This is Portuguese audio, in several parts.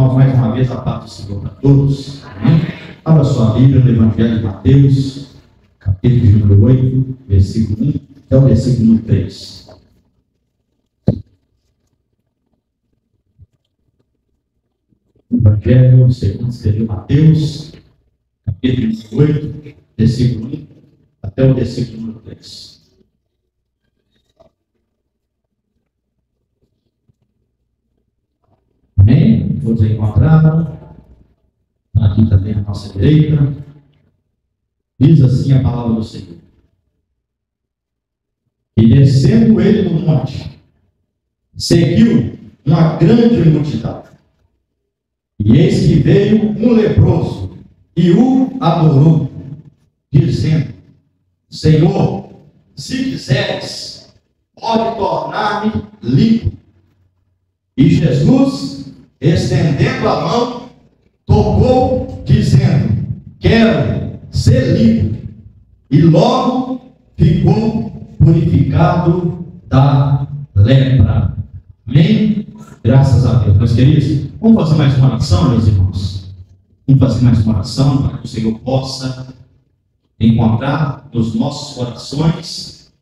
irmãos, mais uma vez a paz do Senhor para todos. Amém? Abra sua Bíblia no Evangelho de Mateus, capítulo número 8, versículo 1 até o versículo número 3. Evangelho segundo escreveu Mateus, capítulo 8, versículo 1 até o versículo número 3. Amém? Todos encontraram? Aqui também à nossa direita. Diz assim a palavra do Senhor. E descendo ele do monte, seguiu uma grande multidão. E eis que veio um leproso e o adorou, dizendo: Senhor, se quiseres, pode tornar-me limpo. E Jesus, estendendo a mão, tocou, dizendo: quero ser limpo. E logo ficou purificado da lepra. Amém? Graças a Deus. Meus queridos, vamos fazer mais uma oração, meus irmãos. Vamos fazer mais uma oração para que o Senhor possa encontrar nos nossos corações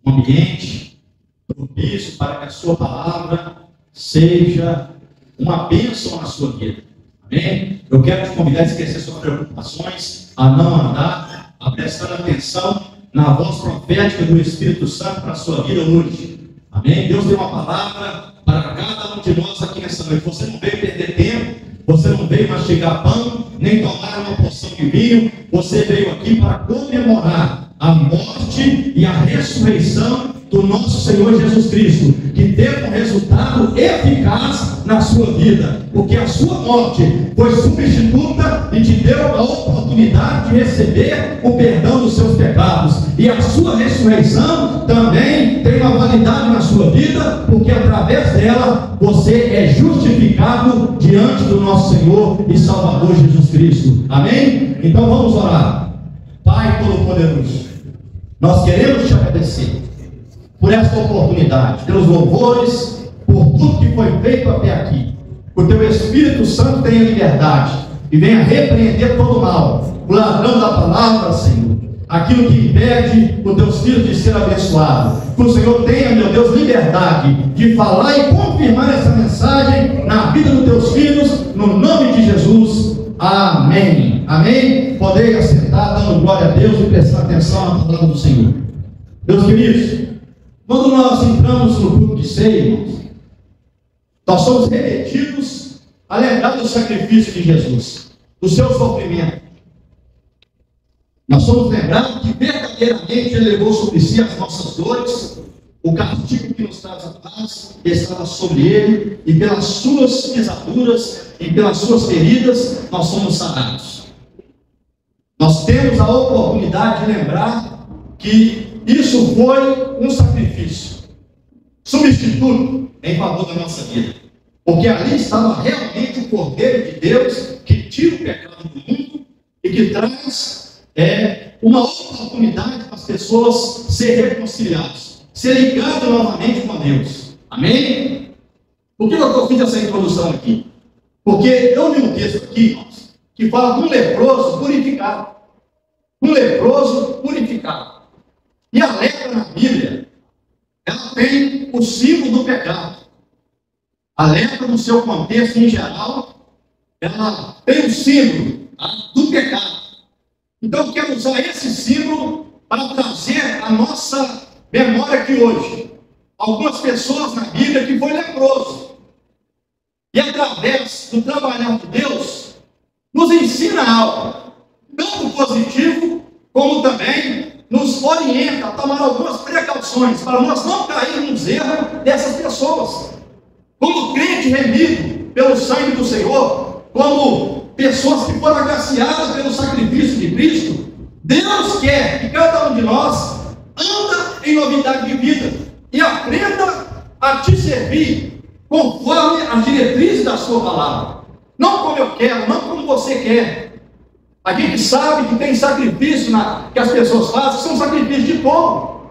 um ambiente propício para que a sua palavra seja uma bênção na sua vida. Amém? Eu quero te convidar a esquecer suas preocupações, a não andar, a prestar atenção na voz profética do Espírito Santo para a sua vida hoje. Amém? Deus tem uma palavra para cada um de nós aqui nessa noite. Você não veio perder tempo, você não veio mastigar pão, nem tomar uma porção de vinho. Você veio aqui para comemorar a morte e a ressurreição do nosso Senhor Jesus Cristo, que teve um resultado eficaz na sua vida, porque a sua morte foi substituta e te deu a oportunidade de receber o perdão dos seus pecados, e a sua ressurreição também tem uma validade na sua vida, porque através dela você é justificado diante do nosso Senhor e Salvador Jesus Cristo. Amém? Então vamos orar. Pai Todo-Poderoso, nós queremos te agradecer por esta oportunidade, pelos louvores, por tudo que foi feito até aqui. Que o teu Espírito Santo tenha liberdade e venha repreender todo o mal, o ladrão da palavra, Senhor, aquilo que impede os teus filhos de ser abençoados. Que o Senhor tenha, meu Deus, liberdade de falar e confirmar essa mensagem na vida dos teus filhos, no nome de Jesus. Amém. Amém? Podem assentar, dando glória a Deus e prestar atenção na palavra do Senhor. Meus queridos, quando nós entramos no culto de ceia, irmãos, nós somos remetidos a lembrar do sacrifício de Jesus, do seu sofrimento. Nós somos lembrados que verdadeiramente Ele levou sobre si as nossas dores, o castigo que nos traz a paz estava sobre Ele, e pelas suas pisaduras e pelas suas feridas nós somos sarados. Nós temos a oportunidade de lembrar que isso foi um sacrifício substituto em favor da nossa vida, porque ali estava realmente o Cordeiro de Deus que tira o pecado do mundo e que traz uma oportunidade para as pessoas serem reconciliadas, ser ligadas novamente com Deus. Amém? Por que eu fiz essa introdução aqui? Porque eu li um texto aqui, irmãos, que fala de um leproso purificado. Um leproso purificado. E a lepra na Bíblia, ela tem o símbolo do pecado. A lepra, no seu contexto em geral, ela tem o símbolo do pecado. Então eu quero usar esse símbolo para trazer a nossa memória aqui hoje. Algumas pessoas na Bíblia que foi leproso. E através do trabalhar de Deus, nos ensina algo, tanto positivo, como também nos orienta a tomar algumas precauções para nós não cairmos nos erros dessas pessoas. Como crente remido pelo sangue do Senhor, como pessoas que foram agraciadas pelo sacrifício de Cristo, Deus quer que cada um de nós anda em novidade de vida e aprenda a te servir conforme as diretrizes da sua palavra. Não como eu quero, não como você quer. A gente sabe que tem sacrifício que as pessoas fazem, que são sacrifícios de povo,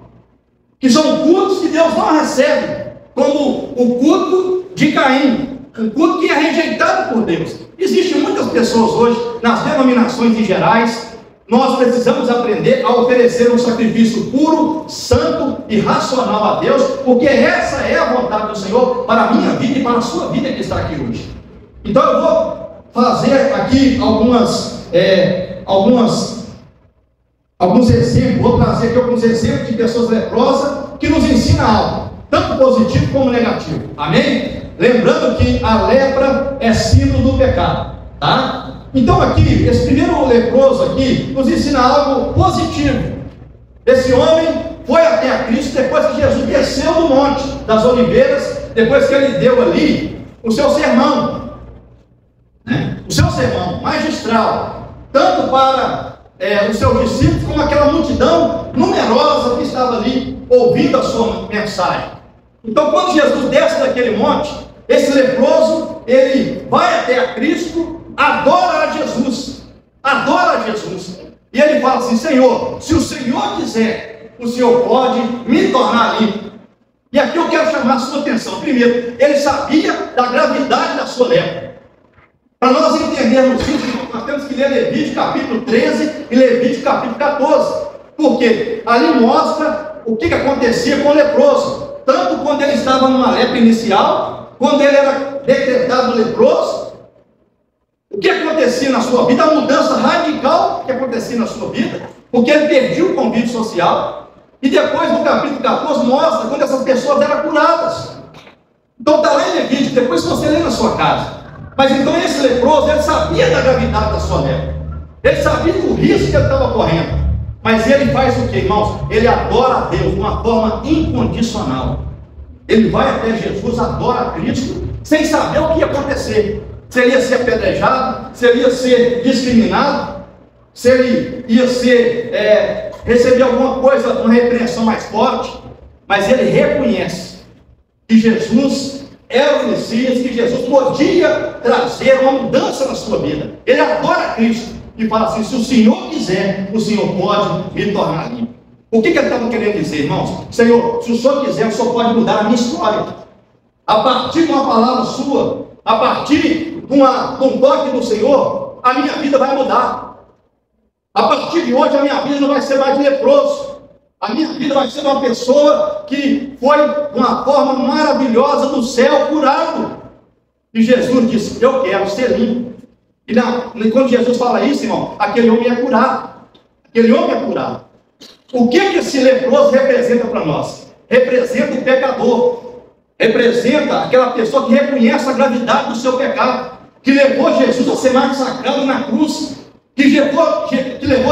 que são cultos que Deus não recebe, como o culto de Caim. um culto que é rejeitado por Deus. Existem muitas pessoas hoje, nas denominações em gerais. Nós precisamos aprender a oferecer um sacrifício puro, santo e racional a Deus, porque essa é a vontade do Senhor para a minha vida e para a sua vida que está aqui hoje. Então eu vou fazer aqui alguns exemplos, vou trazer aqui alguns exemplos de pessoas leprosas que nos ensinam algo, tanto positivo como negativo. Amém? Lembrando que a lepra é símbolo do pecado, tá? Então aqui, esse primeiro leproso aqui, nos ensina algo positivo. Esse homem foi até a Cristo depois que Jesus desceu do Monte das Oliveiras, depois que ele deu ali o seu sermão, né? O seu sermão magistral, tanto para os seus discípulos, como aquela multidão numerosa que estava ali, ouvindo a sua mensagem. Então quando Jesus desce daquele monte, esse leproso, ele vai até a Cristo, adora a Jesus, e ele fala assim: Senhor, se o Senhor quiser, o Senhor pode me tornar limpo. E aqui eu quero chamar a sua atenção. Primeiro, ele sabia da gravidade da sua lepra. Para nós entendermos isso, nós temos que ler Levítico capítulo 13 e Levítico capítulo 14, porque ali mostra o que acontecia com o leproso, tanto quando ele estava numa lepra inicial, quando ele era decretado leproso. O que acontecia na sua vida, a mudança radical que acontecia na sua vida, porque ele perdia o convívio social, e depois no capítulo 14 mostra quando essas pessoas eram curadas. Então está lá em Levítico, depois você lê na sua casa. Mas então esse leproso, ele sabia da gravidade da sua lepra, ele sabia do risco que ele estava correndo, mas ele faz o que, irmãos? Ele adora a Deus de uma forma incondicional. Ele vai até Jesus, adora a Cristo, sem saber o que ia acontecer. Se ele ia ser apedrejado, se ele ia ser discriminado, se ele ia receber alguma coisa, uma repreensão mais forte, mas ele reconhece que Jesus era o Messias, que Jesus podia trazer uma mudança na sua vida. Ele adora Cristo e fala assim: se o Senhor quiser, o Senhor pode me tornar limpo. O que ele estava querendo dizer, irmãos? Senhor, se o Senhor quiser, o Senhor pode mudar a minha história. A partir de uma palavra sua, a partir de um toque do Senhor, a minha vida vai mudar. A partir de hoje, a minha vida não vai ser mais de leproso. A minha vida vai ser uma pessoa que foi de uma forma maravilhosa do céu curado. E Jesus disse: eu quero ser limpo. E quando Jesus fala isso, irmão, aquele homem é curado. Aquele homem é curado. O que esse leproso representa para nós? Representa o pecador. Representa aquela pessoa que reconhece a gravidade do seu pecado, que levou Jesus a ser massacrado na cruz, que levou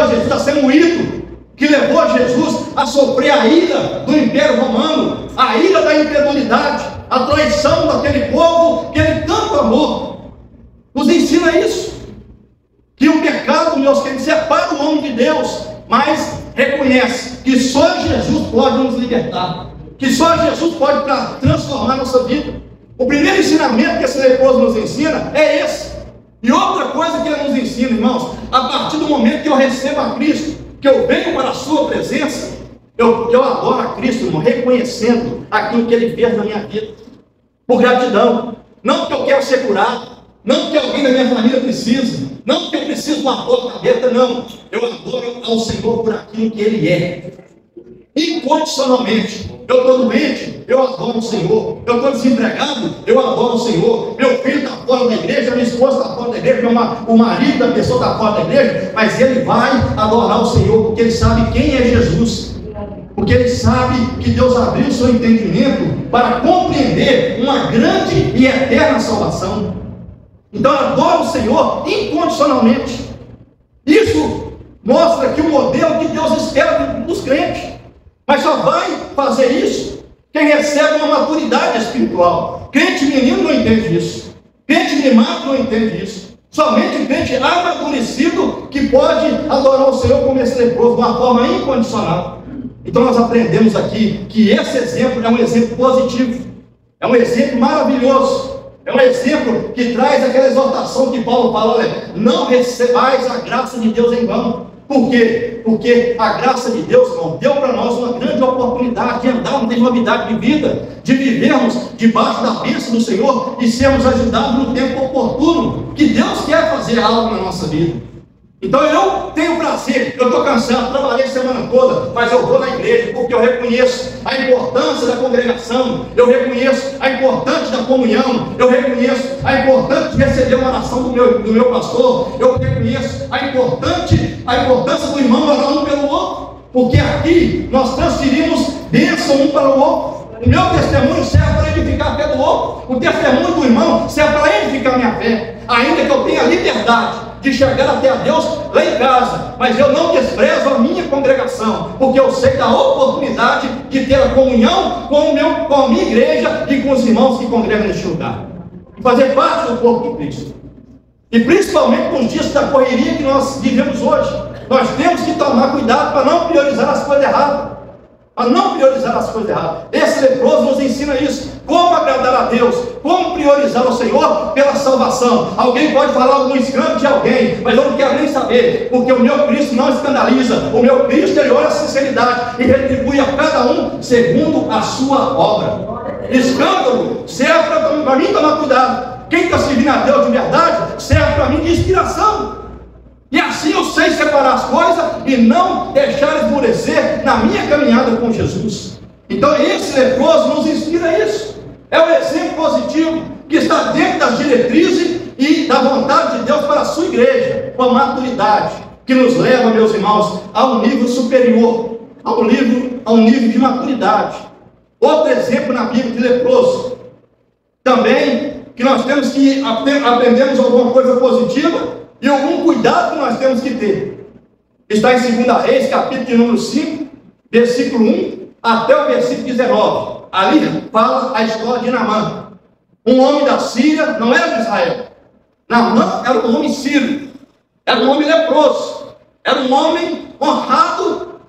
Jesus a ser moído, que levou Jesus a sofrer a ira do Império Romano, a ira da incredulidade, a traição daquele povo que ele tanto amou. Nos ensina isso, que o pecado, meus queridos, separa o homem de Deus, mas reconhece que só Jesus pode nos libertar, que só Jesus pode transformar a nossa vida. O primeiro ensinamento que esse leproso nos ensina é esse. E outra coisa que ele nos ensina, irmãos, a partir do momento que eu recebo a Cristo, que eu venho para a sua presença, eu adoro a Cristo, irmão, reconhecendo aquilo que ele fez na minha vida, por gratidão. Não porque eu quero ser curado, não porque alguém da minha família precisa, não porque eu preciso de uma porta aberta, não. Eu adoro ao Senhor por aquilo que ele é, incondicionalmente. Eu estou doente, eu adoro o Senhor. Eu estou desempregado, eu adoro o Senhor. Meu filho está fora da igreja, minha esposa está fora da igreja, o marido da pessoa está fora da igreja, mas ele vai adorar o Senhor, porque ele sabe quem é Jesus, porque ele sabe que Deus abriu o seu entendimento para compreender uma grande e eterna salvação. Então adora o Senhor incondicionalmente. Isso mostra que o modelo que Deus espera dos crentes. Mas só vai fazer isso quem recebe uma maturidade espiritual. Crente menino não entende isso. Crente mimado não entende isso. Somente crente amadurecido que pode adorar o Senhor como esse leproso, de uma forma incondicional. Então nós aprendemos aqui que esse exemplo é um exemplo positivo. É um exemplo maravilhoso. É um exemplo que traz aquela exortação que Paulo fala: olha, não recebais a graça de Deus em vão. Por quê? Porque a graça de Deus, irmão, deu para nós uma grande oportunidade de andarmos em novidade de vida, de vivermos debaixo da bênção do Senhor e sermos ajudados no tempo oportuno, que Deus quer fazer algo na nossa vida. Então eu tenho prazer, eu estou cansado, trabalhei a semana toda, mas eu vou na igreja porque eu reconheço a importância da congregação, eu reconheço a importância da comunhão, eu reconheço a importância de receber uma oração do meu pastor, eu reconheço a importância do irmão orar um pelo outro, porque aqui nós transferimos bênção um para o outro. O meu testemunho serve para edificar a fé do outro, o testemunho do irmão serve para edificar a minha fé, ainda que eu tenha liberdade de chegar até a Deus lá em casa, mas eu não desprezo a minha congregação, porque eu sei da oportunidade de ter a comunhão com a minha igreja e com os irmãos que congregam neste lugar, e fazer parte do corpo de Cristo. E principalmente com os dias da correria que nós vivemos hoje, nós temos que tomar cuidado para não priorizar as coisas erradas. Esse leproso nos ensina isso, como agradar a Deus, como priorizar o Senhor pela salvação. Alguém pode falar algum escândalo de alguém, mas eu não quero nem saber, porque o meu Cristo não escandaliza, o meu Cristo ele olha a sinceridade e retribui a cada um segundo a sua obra. Escândalo serve para mim tomar cuidado. Quem está servindo a Deus de verdade serve para mim de inspiração. E assim eu sei separar as coisas e não deixar esmorecer na minha caminhada com Jesus. Então esse leproso nos inspira isso. É um exemplo positivo que está dentro das diretrizes e da vontade de Deus para a sua igreja, com a maturidade, que nos leva, meus irmãos, a um nível superior, a um nível de maturidade. Outro exemplo na Bíblia de leproso, também que nós temos que aprendermos alguma coisa positiva, e algum cuidado que nós temos que ter. Está em 2 Reis, capítulo de número 5, versículo 1 até o versículo 19. Ali fala a história de Naamã. Um homem da Síria, não era de Israel. Naamã era um homem sírio, era um homem leproso, era um homem honrado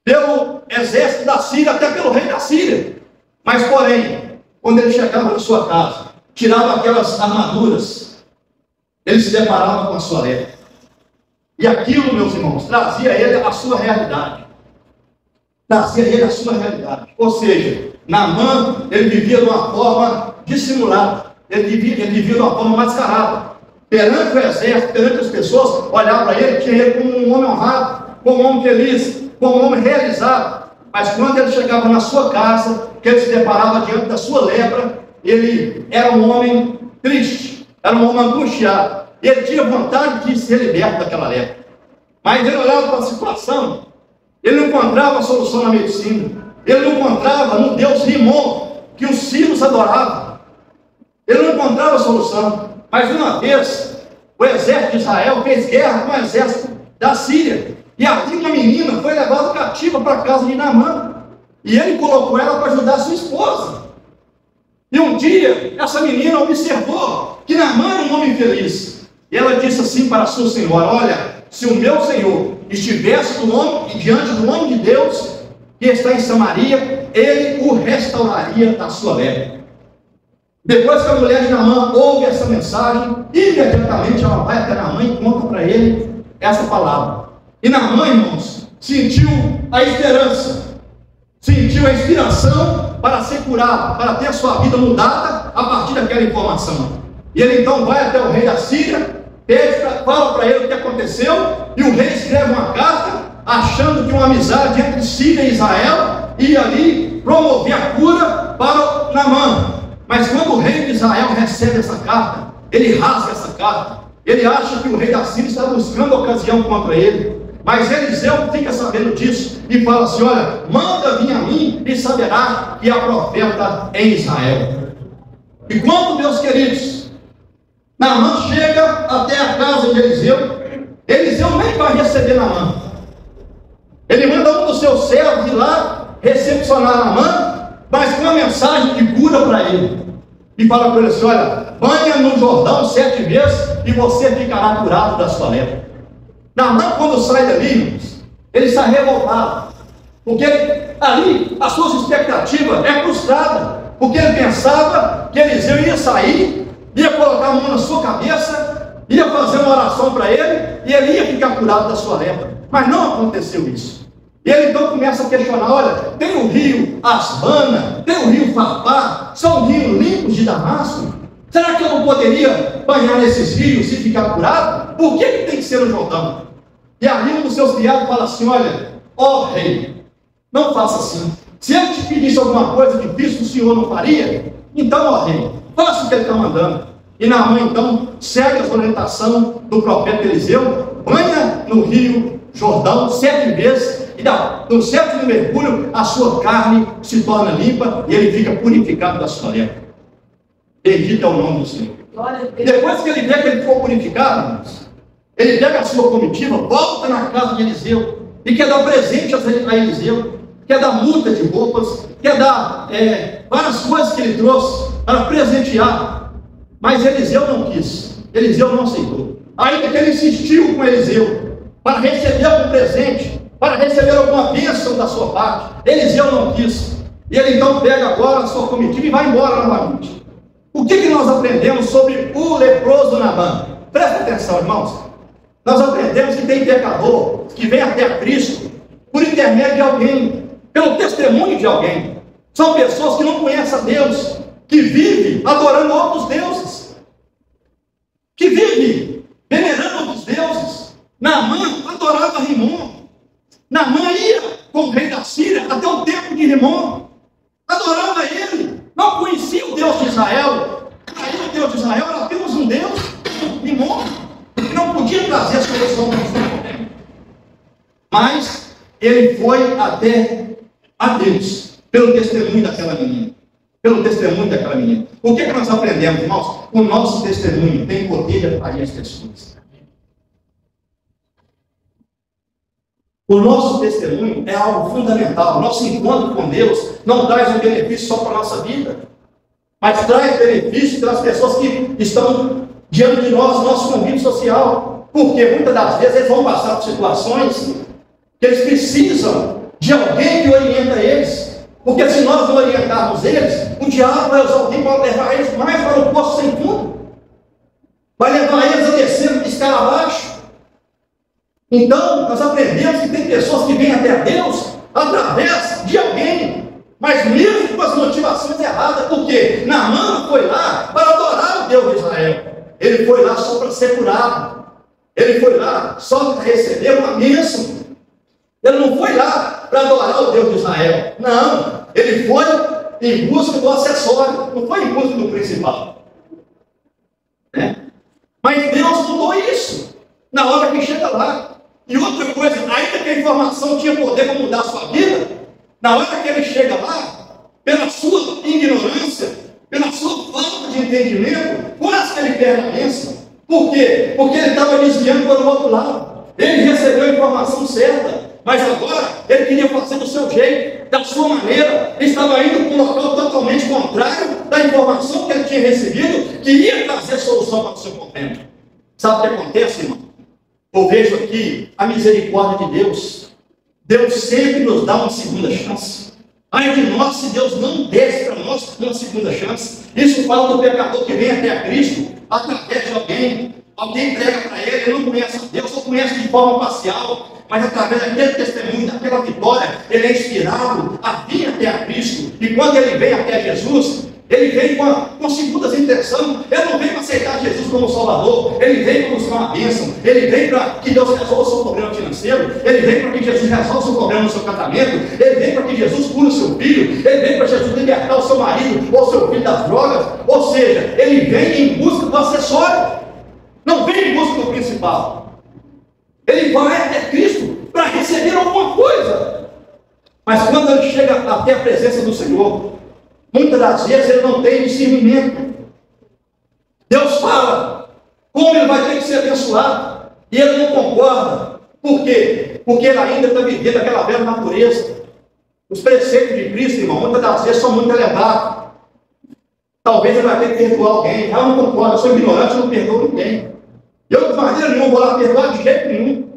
pelo exército da Síria, até pelo rei da Síria. Mas porém, quando ele chegava na sua casa, tirava aquelas armaduras, ele se deparava com a sua lepra. E aquilo, meus irmãos, trazia a ele a sua realidade. Ou seja, Naamã, ele vivia de uma forma dissimulada. Ele vivia de uma forma mascarada. Perante o exército, perante as pessoas, olhavam para ele, tinha ele como um homem honrado, como um homem feliz, como um homem realizado. Mas quando ele chegava na sua casa, que ele se deparava diante da sua lepra, ele era um homem triste. Era um homem angustiado. Ele tinha vontade de ser liberto daquela lepra. Mas ele olhava para a situação. Ele não encontrava a solução na medicina. Ele não encontrava no Deus Rimon, que os sírios adoravam. Ele não encontrava a solução. Mas uma vez, o exército de Israel fez guerra com o exército da Síria. E ali uma menina foi levada cativa para a casa de Naamã. E ele colocou ela para ajudar a sua esposa. E um dia, essa menina observou que Naamã era um homem feliz. E ela disse assim para a sua senhora: olha, se o meu senhor estivesse diante do homem de Deus, que está em Samaria, ele o restauraria da sua lepra. Depois que a mulher de Naamã ouve essa mensagem, imediatamente ela vai até Naamã e conta para ele essa palavra. E Naamã, irmãos, sentiu a esperança, sentiu a inspiração para ser curado, para ter a sua vida mudada a partir daquela informação. E ele então vai até o rei da Síria, fala para ele o que aconteceu, e o rei escreve uma carta, achando que uma amizade entre Síria e Israel ia ali promover a cura para Naamã. Mas quando o rei de Israel recebe essa carta, ele rasga essa carta. Ele acha que o rei da Síria está buscando ocasião contra ele. Mas Eliseu fica sabendo disso e fala assim: olha, manda vir a mim e saberá que há profeta em Israel. E quando, meus queridos, Naamã chega até a casa de Eliseu, Eliseu nem vai receber Naamã. Ele manda um dos seus servos ir lá recepcionar Naamã, mas com uma mensagem de cura para ele. E fala para ele assim: olha, banha no Jordão 7 vezes e você ficará curado da sua lepra. Naamã, quando sai dali, ele está revoltado, porque ali as suas expectativas é frustrada, porque ele pensava que Eliseu ia sair, ia colocar a mão na sua cabeça, ia fazer uma oração para ele, e ele ia ficar curado da sua lepra. Mas não aconteceu isso. E ele então começa a questionar: olha, tem o rio Asbana, tem o rio Farpar, são rios limpos de Damasco. Será que eu não poderia banhar nesses rios e ficar curado? Por que tem que ser no Jordão? E aí um dos seus criados fala assim: olha, ó rei, não faça assim. Se ele te pedisse alguma coisa difícil, o senhor não faria? Então, ó rei, faça o que ele está mandando. E Naamã então segue a orientação do profeta Eliseu, banha no rio Jordão 7 vezes, e no 7º mergulho a sua carne se torna limpa e ele fica purificado da sua lepra. Bendito é o nome do Senhor. Depois que ele vê que ele ficou purificado, irmãos, ele pega a sua comitiva, volta na casa de Eliseu e quer dar presente a Eliseu, quer dar multa de roupas, quer dar várias coisas que ele trouxe para presentear. Mas Eliseu não quis, Eliseu não aceitou. Ainda que ele insistiu com Eliseu para receber algum presente, para receber alguma bênção da sua parte, Eliseu não quis. E ele então pega agora a sua comitiva e vai embora novamente. O que nós aprendemos sobre o leproso Naamã? Presta atenção, irmãos. Nós aprendemos que tem pecador que vem até a Cristo por intermédio de alguém, pelo testemunho de alguém. São pessoas que não conhecem a Deus, que vivem adorando outros deuses, que vivem venerando outros deuses. Naamã adorava Rimon. Naamã ia com o rei da Síria até o templo de Rimon, adorava ele, não conhecia o Deus de Israel. Aí o Deus de Israel era apenas um Deus, Rimon, que não podia trazer a solução para o seu problema. Mas ele foi até a Deus, pelo testemunho daquela menina. Pelo testemunho daquela menina. O que nós aprendemos, irmãos? O nosso testemunho tem poder de atrair as pessoas. O nosso testemunho é algo fundamental. O nosso encontro com Deus não traz um benefício só para a nossa vida, mas traz benefício para as pessoas que estão diante de nós, nosso convívio social. Porque muitas das vezes eles vão passar por situações que eles precisam de alguém que orienta eles. Porque se nós não orientarmos eles, o diabo vai usar alguém para levar eles mais para o poço sem fundo. Vai levar eles a descer de escala abaixo. Então, nós aprendemos que tem pessoas que vêm até Deus através de alguém, mas mesmo com as motivações erradas, porque Naamã foi lá para adorar o Deus de Israel. Ele foi lá só para ser curado. Ele foi lá só para receber uma bênção. Ele não foi lá para adorar o Deus de Israel. Não, ele foi em busca do acessório, não foi em busca do principal. Mas Deus mudou isso na hora que chega lá. E outra coisa, ainda que a informação tinha poder para mudar a sua vida, na hora que ele chega lá, pela sua ignorância, pela sua falta de entendimento, quase que ele perde a bênção. Por quê? Porque ele estava desviando para o outro lado. Ele recebeu a informação certa, mas agora ele queria fazer do seu jeito, da sua maneira. Ele estava indo para um local totalmente contrário da informação que ele tinha recebido, que ia trazer solução para o seu problema. Sabe o que acontece, irmão? Eu vejo aqui a misericórdia de Deus. Deus sempre nos dá uma segunda chance. Ai de nós se Deus não desse para nós uma segunda chance. Isso fala do pecador que vem até a Cristo através de alguém. Alguém entrega para ele, ele não conhece a Deus, ou conhece de forma parcial, mas através daquele testemunho, daquela vitória, ele é inspirado a vir até a Cristo. E quando ele vem até Jesus, ele vem com segundas intenções. Ele não vem para aceitar Jesus como Salvador. Ele vem para buscar uma bênção. Ele vem para que Deus resolva o seu problema financeiro. Ele vem para que Jesus resolva o seu problema no seu casamento. Ele vem para que Jesus cure o seu filho. Ele vem para Jesus libertar o seu marido ou o seu filho das drogas. Ou seja, ele vem em busca do acessório. Não vem em busca do principal. Ele vai até Cristo para receber alguma coisa. Mas quando ele chega até a presença do Senhor, muitas das vezes ele não tem discernimento. Deus fala como ele vai ter que ser abençoado, e ele não concorda. Por quê? Porque ele ainda está vivendo aquela velha natureza. Os preceitos de Cristo, irmão, muitas das vezes são muito elevados. Talvez ele vai ter que perdoar alguém. Eu não concordo, eu sou ignorante, eu não perdoo ninguém. Eu de maneira nenhuma vou lá perdoar de jeito nenhum.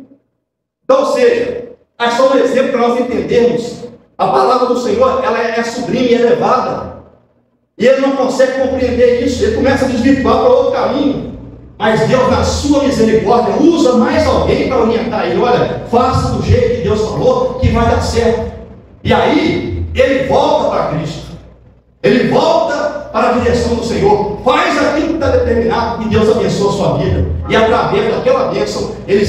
Então, ou seja, é só um exemplo para nós entendermos. A palavra do Senhor, ela é sublime e elevada. E ele não consegue compreender isso. Ele começa a desvirtuar para outro caminho. Mas Deus, na sua misericórdia, usa mais alguém para orientar ele. Olha, faça do jeito que Deus falou, que vai dar certo. E aí, ele volta para Cristo. Ele volta para a direção do Senhor. Faz aquilo que está determinado, e Deus abençoa a sua vida. E através daquela bênção, ele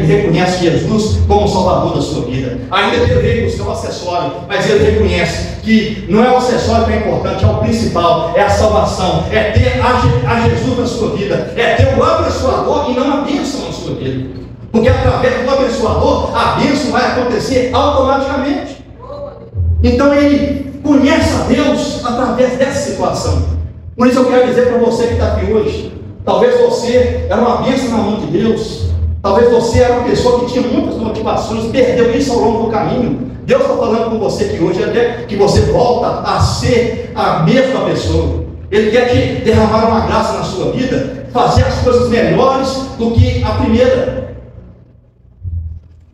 reconhece Jesus como Salvador da sua vida. Ainda que ele veio buscar o acessório, mas ele reconhece que não é o acessório que é importante, é o principal, é a salvação, é ter a Jesus na sua vida, é ter o abençoador e não a bênção na sua vida. Porque através do abençoador, a bênção vai acontecer automaticamente. Então ele conhece a Deus através dessa situação. Por isso eu quero dizer para você que está aqui hoje, talvez você era uma bênção na mão de Deus, talvez você era uma pessoa que tinha muitas motivações, perdeu isso ao longo do caminho. Deus está falando com você aqui hoje, até que você volta a ser a mesma pessoa. Ele quer te derramar uma graça na sua vida, fazer as coisas melhores do que a primeira.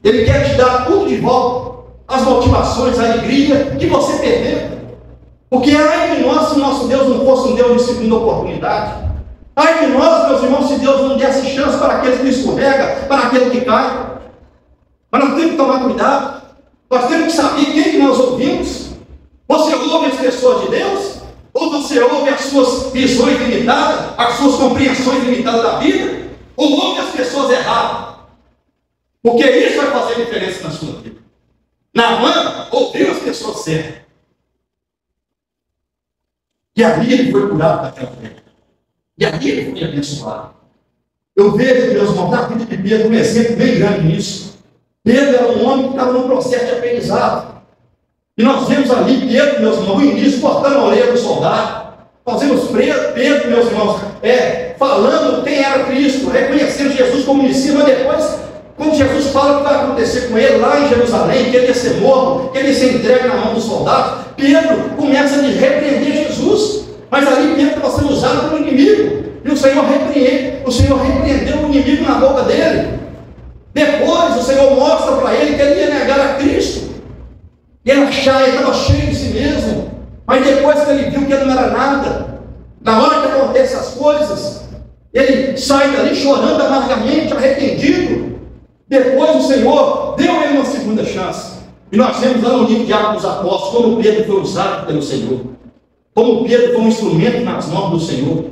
Ele quer te dar tudo de volta, as motivações, a alegria que você perdeu. Porque ai de nós se o nosso Deus não fosse um Deus de segunda oportunidade. Ai de nós, meus irmãos, se Deus não desse chance para aqueles que escorregam, para aquele que cai. Mas nós temos que tomar cuidado. Nós temos que saber quem que nós ouvimos. Você ouve as pessoas de Deus? Ou você ouve as suas visões limitadas, as suas compreensões limitadas da vida? Ou ouve as pessoas erradas? Porque isso vai fazer diferença na sua vida. Naamã ouviu as pessoas certas. E ali ele foi curado daquela fé. E ali ele foi abençoado. Eu vejo, meus irmãos, na vida de Pedro um exemplo bem grande nisso. Pedro era um homem que estava num processo de aprendizado. E nós vemos ali Pedro, meus irmãos, no início, cortando a orelha do soldado. Nós vemos Pedro, meus irmãos, falando quem era Cristo, reconhecendo Jesus como Messias, mas depois, quando Jesus fala o que vai acontecer com ele lá em Jerusalém, que ele ia ser morto, que ele ia ser entregue na mão dos soldados, Pedro começa a repreender Jesus. Mas ali Pedro estava sendo usado pelo inimigo. E o Senhor repreendeu o inimigo na boca dele. Depois o Senhor mostra para ele que ele ia negar a Cristo. E ele estava cheio de si mesmo. Mas depois que ele viu que ele não era nada, na hora que acontecem as coisas, ele sai dali chorando amargamente, arrependido. Depois o Senhor deu a ele uma segunda chance. E nós vemos lá no livro de Atos dos Apóstolos como Pedro foi usado pelo Senhor. Como Pedro foi um instrumento nas mãos do Senhor.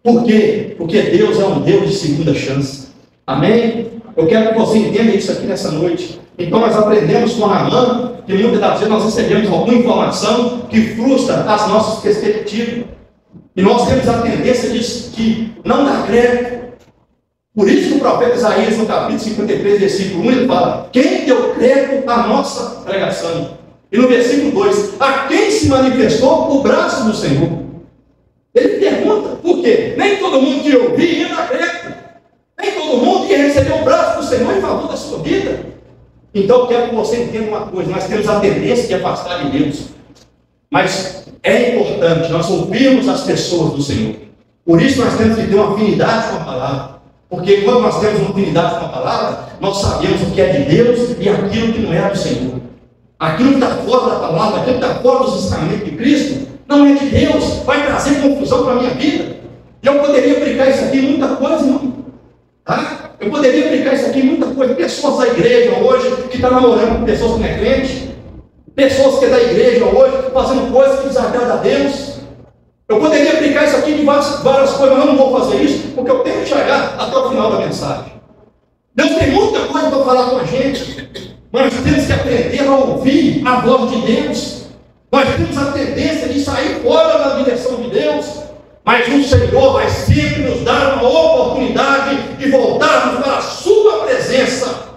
Por quê? Porque Deus é um Deus de segunda chance. Amém? Eu quero que você entenda isso aqui nessa noite. Então nós aprendemos com Naamã que muitas das vezes nós recebemos alguma informação que frustra as nossas perspectivas. E nós temos a tendência de não dar crédito. Por isso que o profeta Isaías, no capítulo 53, versículo 1, ele fala: quem deu crédito à nossa pregação? E no versículo 2, a quem se manifestou o braço do Senhor? Ele pergunta, por quê? Nem todo mundo que ouvia ia dar crédito. Nem todo mundo ia receber o braço do Senhor em favor da sua vida. Então eu quero que você entenda uma coisa: nós temos a tendência de afastar de Deus. Mas é importante nós ouvirmos as pessoas do Senhor. Por isso nós temos que ter uma afinidade com a palavra. Porque quando nós temos uma afinidade com a palavra, nós sabemos o que é de Deus e aquilo que não é do Senhor. Aquilo que está fora da palavra, aquilo que está fora dos ensinamentos de Cristo, não é de Deus, vai trazer confusão para a minha vida. E eu poderia aplicar isso aqui em muita coisa, não. Tá? Eu poderia aplicar isso aqui em muita coisa. Pessoas da igreja hoje que estão namorando com pessoas que não é crente, pessoas que é da igreja hoje fazendo coisas que desagradam a Deus. Eu poderia aplicar isso aqui em várias coisas, mas eu não vou fazer isso, porque eu tenho que chegar até o final da mensagem. Deus tem muita coisa para falar com a gente. Nós temos que aprender a ouvir a voz de Deus. Nós temos a tendência de sair fora da direção de Deus. Mas o Senhor vai sempre nos dar uma oportunidade de voltarmos para a sua presença.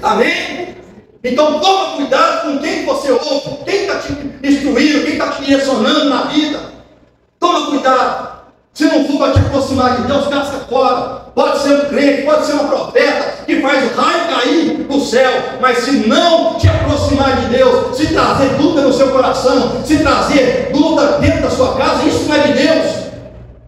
Amém? Então toma cuidado com quem você ouve, quem está te instruindo, quem está te direcionando na vida. Toma cuidado. Se não for para te aproximar de Deus, gasta fora. Pode ser um crente, pode ser uma profeta que faz o raio cair do céu, mas se não te aproximar de Deus, se trazer dúvida no seu coração, se trazer dúvida dentro da sua casa, isso não é de Deus.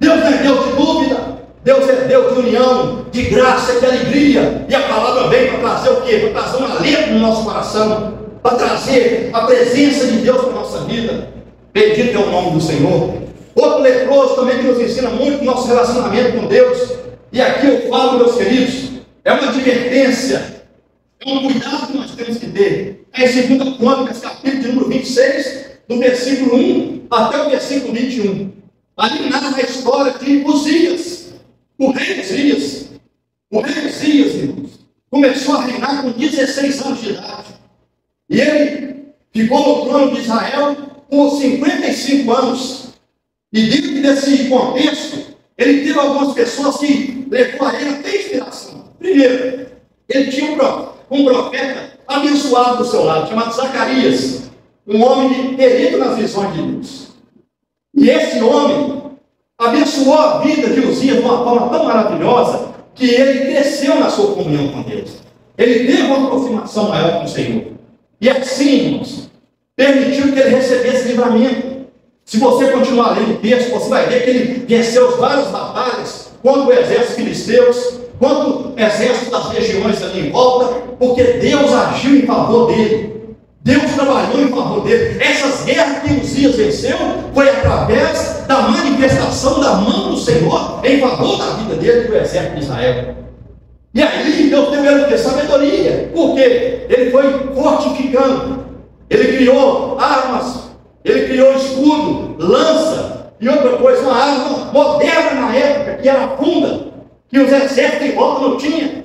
Deus não é Deus de dúvida. Deus é Deus de união, de graça e de alegria. E a palavra vem para trazer o quê? Para trazer um alento no nosso coração, para trazer a presença de Deus para a nossa vida. Bendito é o nome do Senhor. Outro leproso também que nos ensina muito o nosso relacionamento com Deus. E aqui eu falo, meus queridos, é uma advertência, é um cuidado que nós temos que ter. É em 2 Crônicas, capítulo de número 26, do versículo 1 até o versículo 21. Ali narra a história de Uzias, o rei Uzias. O rei Uzias, irmãos, começou a reinar com 16 anos de idade. E ele ficou no trono de Israel por 55 anos. E dentro desse contexto, ele teve algumas pessoas que levou a ele até inspiração. Primeiro, ele tinha um profeta abençoado do seu lado, chamado Zacarias, um homem perito nas visões de Deus. E esse homem abençoou a vida de Uzias de uma forma tão maravilhosa que ele cresceu na sua comunhão com Deus. Ele teve uma aproximação maior com o Senhor. E assim, irmãos, permitiu que ele recebesse livramento. Se você continuar lendo o texto, você vai ver que ele venceu várias batalhas contra o exército filisteu, contra o exército das regiões ali em volta, porque Deus agiu em favor dele. Deus trabalhou em favor dele. Essas guerras que Uzias venceu foi através da manifestação da mão do Senhor em favor da vida dele e do exército de Israel. E aí Deus deu ele sabedoria, porque ele foi fortificando. Ele criou armas, ele criou escudo, lança e outra coisa, uma arma moderna na época, que era a funda, que os exércitos em volta não tinham.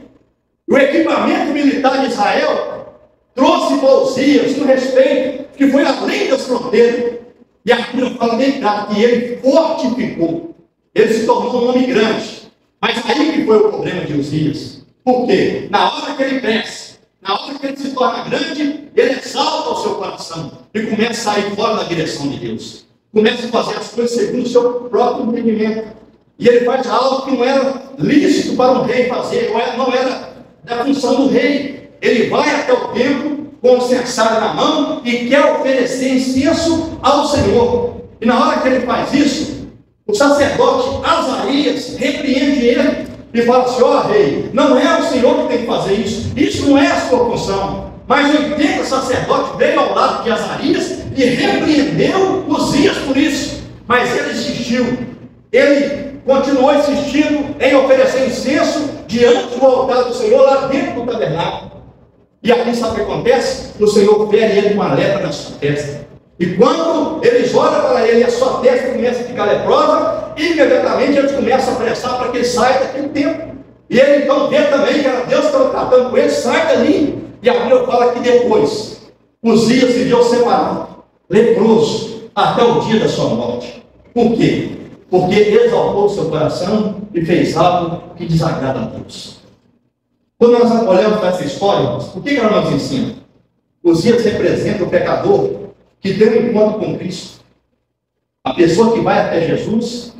O equipamento militar de Israel trouxe para Uzias um respeito que foi além das fronteiras. E a Bíblia fala bem claro que ele fortificou. Ele se tornou um homem grande. Mas aí que foi o problema de Uzias. Por quê? Na hora que ele cresce, na hora que ele se torna grande, ele exalta o seu coração e começa a sair fora da direção de Deus. Começa a fazer as coisas segundo o seu próprio entendimento. E ele faz algo que não era lícito para um rei fazer, não era da função do rei. Ele vai até o templo com o censário na mão e quer oferecer incenso ao Senhor. E na hora que ele faz isso, o sacerdote Azarias repreende ele e fala assim: ó rei, não é o Senhor que tem que fazer isso não é a sua função. Mas 80 sacerdotes veio ao lado de Azarias e repreendeu Uzias por isso. Mas ele insistiu, ele continuou insistindo em oferecer incenso diante do altar do Senhor, lá dentro do tabernáculo. E ali sabe o que acontece? O Senhor fere ele uma lepra na sua testa. E quando eles olham para ele e a sua testa começa a ficar leprosa, imediatamente eles começam a pressar para que ele saia daquele tempo. E ele então vê também que era Deus que estava tratando com ele, sai dali. E a Bíblia fala que depois Uzias viveu separado, leproso, até o dia da sua morte. Por quê? Porque exaltou o seu coração e fez algo que desagrada a Deus. Quando nós olhamos para essa história, o que ela nos ensina? Uzias representa o pecador que tem um encontro com Cristo. A pessoa que vai até Jesus,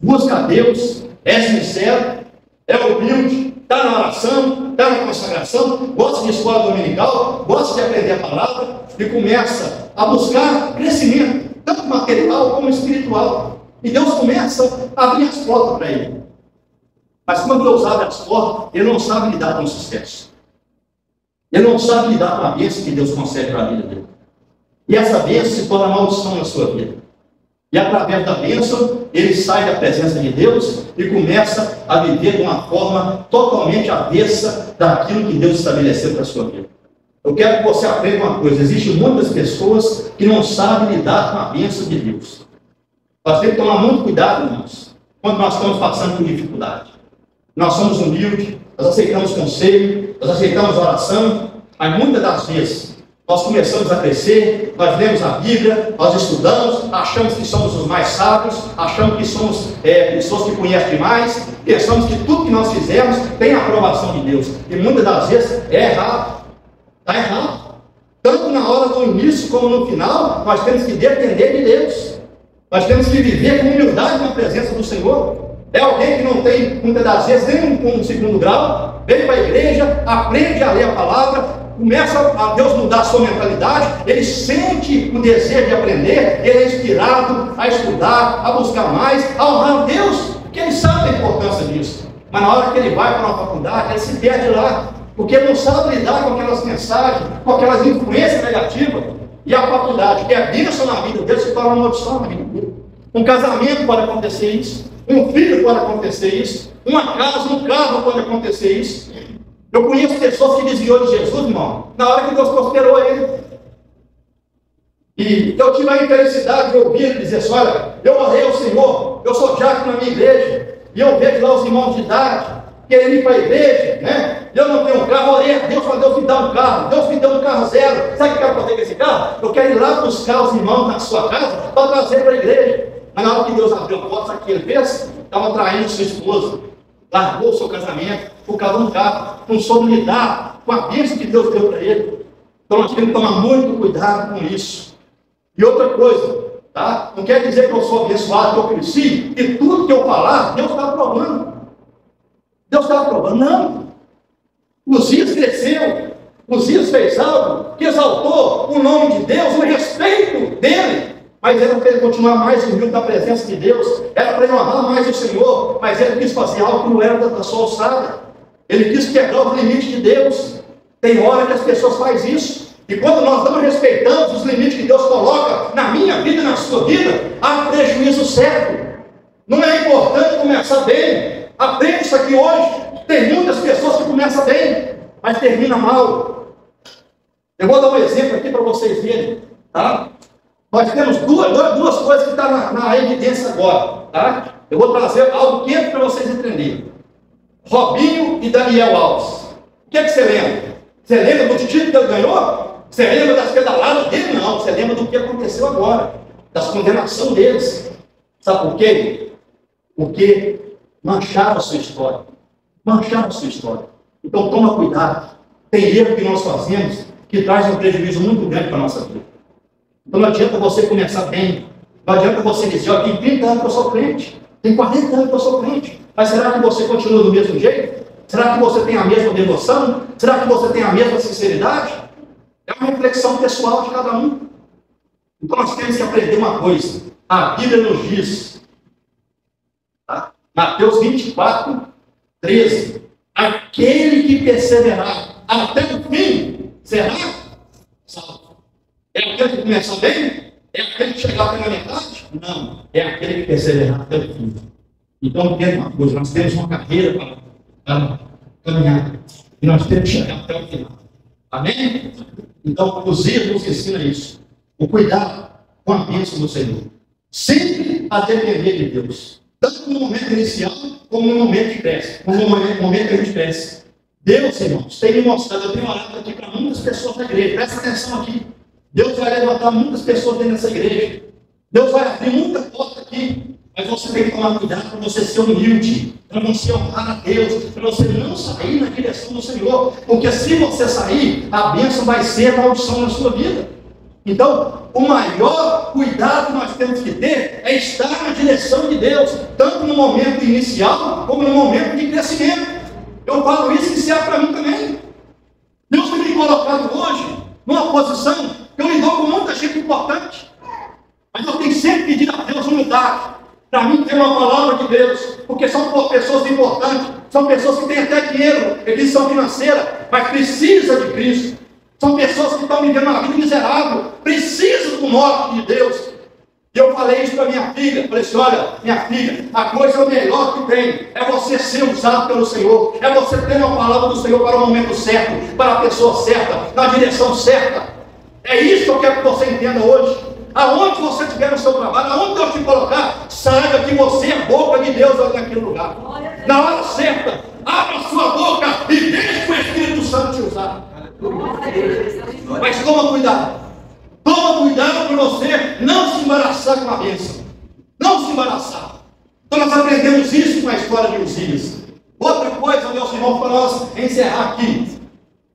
busca a Deus, é sincero, é humilde, está na oração, está na consagração, gosta de escola dominical, gosta de aprender a palavra e começa a buscar crescimento, tanto material como espiritual. E Deus começa a abrir as portas para ele. Mas quando Deus abre as portas, ele não sabe lidar com o sucesso. Ele não sabe lidar com a bênção que Deus concede para a vida dele. E essa bênção se torna maldição na sua vida. E através da bênção, ele sai da presença de Deus e começa a viver de uma forma totalmente avessa daquilo que Deus estabeleceu para a sua vida. Eu quero que você aprenda uma coisa: existem muitas pessoas que não sabem lidar com a bênção de Deus. Nós temos que tomar muito cuidado, irmãos, quando nós estamos passando por dificuldade. Nós somos humildes, nós aceitamos conselho, nós aceitamos oração, mas muitas das vezes nós começamos a crescer, nós lemos a Bíblia, nós estudamos, achamos que somos os mais sábios, achamos que somos pessoas que conhecem demais, pensamos que tudo que nós fizermos tem a aprovação de Deus. E muitas das vezes é errado, está errado. Tanto na hora do início como no final, nós temos que depender de Deus. Nós temos que viver com humildade na presença do Senhor. É alguém que não tem, muitas das vezes, nem um segundo grau, vem para a igreja, aprende a ler a palavra, começa a Deus mudar a sua mentalidade, ele sente o desejo de aprender, ele é inspirado a estudar, a buscar mais, a honrar Deus, porque ele sabe a importância disso. Mas na hora que ele vai para uma faculdade, ele se perde lá, porque ele não sabe lidar com aquelas mensagens, com aquelas influências negativas. E a faculdade, que é bênção na vida dele, se torna uma maldição na vida dele. Um casamento pode acontecer isso. Um filho pode acontecer isso. Uma casa, um carro pode acontecer isso. Eu conheço pessoas que desviou de Jesus, irmão, na hora que Deus prosperou ele. E eu tive a infelicidade de ouvir ele dizer assim: olha, eu orei ao Senhor, eu sou diácono na minha igreja, e eu vejo lá os irmãos de idade querendo ir para a igreja, né? Eu não tenho um carro, orei a Deus para Deus me dar um carro. Deus me deu um carro zero. Sabe o que eu quero fazer com esse carro? Eu quero ir lá buscar os irmãos na sua casa para trazer para a igreja. Mas na hora que Deus abriu a porta, sabe o que ele fez? Estava traindo sua esposa, largou o seu casamento por causa de um carro, não soube lidar com a bênção que Deus deu para ele. Então nós temos que tomar muito cuidado com isso. E outra coisa, tá? Não quer dizer que eu sou abençoado, que eu cresci, e tudo que eu falar, Deus está aprovando. Deus está aprovando, não. Uzias cresceu, Uzias fez algo que exaltou o nome de Deus, o respeito dele, mas era para ele continuar mais humilde da presença de Deus, era para ele honrar mais o Senhor, mas ele quis fazer algo que não era da sua alçada, ele quis quebrar os limites de Deus. Tem hora que as pessoas fazem isso, e quando nós não respeitamos os limites que Deus coloca na minha vida e na sua vida, há prejuízo certo. Não é importante começar bem. Aprende isso aqui hoje. Tem muitas pessoas que começam bem, mas terminam mal. Eu vou dar um exemplo aqui para vocês verem, tá? Nós temos duas coisas que estão na evidência agora, tá? Eu vou trazer algo quente para vocês entenderem. Robinho e Daniel Alves. O que você lembra? Você lembra do título que ele ganhou? Você lembra das pedaladas dele? Não. Você lembra do que aconteceu agora, das condenações deles. Sabe por quê? Porque mancharam a sua história. Mancharam a sua história. Então toma cuidado. Tem erro que nós fazemos que traz um prejuízo muito grande para a nossa vida. Então não adianta você começar bem. Não adianta você dizer: ó, tem 30 anos que eu sou crente, tem 40 anos que eu sou crente. Mas será que você continua do mesmo jeito? Será que você tem a mesma devoção? Será que você tem a mesma sinceridade? É uma reflexão pessoal de cada um. Então nós temos que aprender uma coisa. A Bíblia nos diz, tá? Mateus 24, 13. Aquele que perseverar até o fim será salvo. É aquele que começa bem? É aquele que chegar até a metade? Não. É aquele que perseverar até o fim. Então, entenda uma coisa: nós temos uma carreira para caminhar. E nós temos que chegar até o final. Amém? Então, os erros nos ensinam isso. O cuidado com a bênção do Senhor. Sempre a depender de Deus. Tanto no momento inicial, como no momento de cresce. Como no momento que a gente cresce. Deus, irmãos, tem me mostrado. Eu tenho orado aqui para muitas pessoas da igreja. Presta atenção aqui. Deus vai levantar muitas pessoas dentro dessa igreja. Deus vai abrir muita porta aqui. Mas você tem que tomar cuidado para você ser humilde, para você honrar a Deus, para você não sair na direção do Senhor. Porque se você sair, a bênção vai ser a maldição na sua vida. Então, o maior cuidado que nós temos que ter é estar na direção de Deus, tanto no momento inicial, como no momento de crescimento. Eu falo isso que serve para mim também. Deus tem me colocado hoje numa posição que eu lido com muita gente importante. Mas eu tenho sempre pedido a Deus humildade. Para mim ter uma palavra de Deus, porque são pessoas importantes, são pessoas que têm até dinheiro, aquisição financeira, mas precisa de Cristo. São pessoas que estão vivendo uma vida miserável, precisam do norte de Deus. E eu falei isso para minha filha, falei assim: olha, minha filha, a coisa melhor que tem é você ser usado pelo Senhor, é você ter uma palavra do Senhor para o momento certo, para a pessoa certa, na direção certa. É isso que eu quero que você entenda hoje. Aonde você estiver no seu trabalho, aonde Deus te colocar, saiba que você é a boca de Deus ali naquele lugar. Na hora certa, abra a sua boca e deixe o Espírito Santo te usar. Mas toma cuidado. Toma cuidado para você não se embaraçar com a bênção. Não se embaraçar. Então nós aprendemos isso com a história de Uzias. Outra coisa, meus irmãos, para nós encerrar aqui,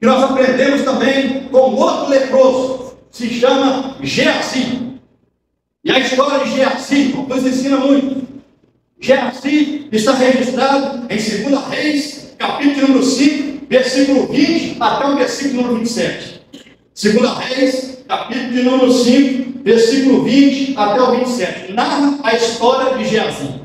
que nós aprendemos também com outro leproso, se chama Geazi. E a história de Geazi nos ensina muito. Geazi está registrado em 2 Reis, capítulo número 5, versículo 20 até o versículo número 27. 2 Reis, capítulo número 5, versículo 20 até o 27. Narra a história de Geazi.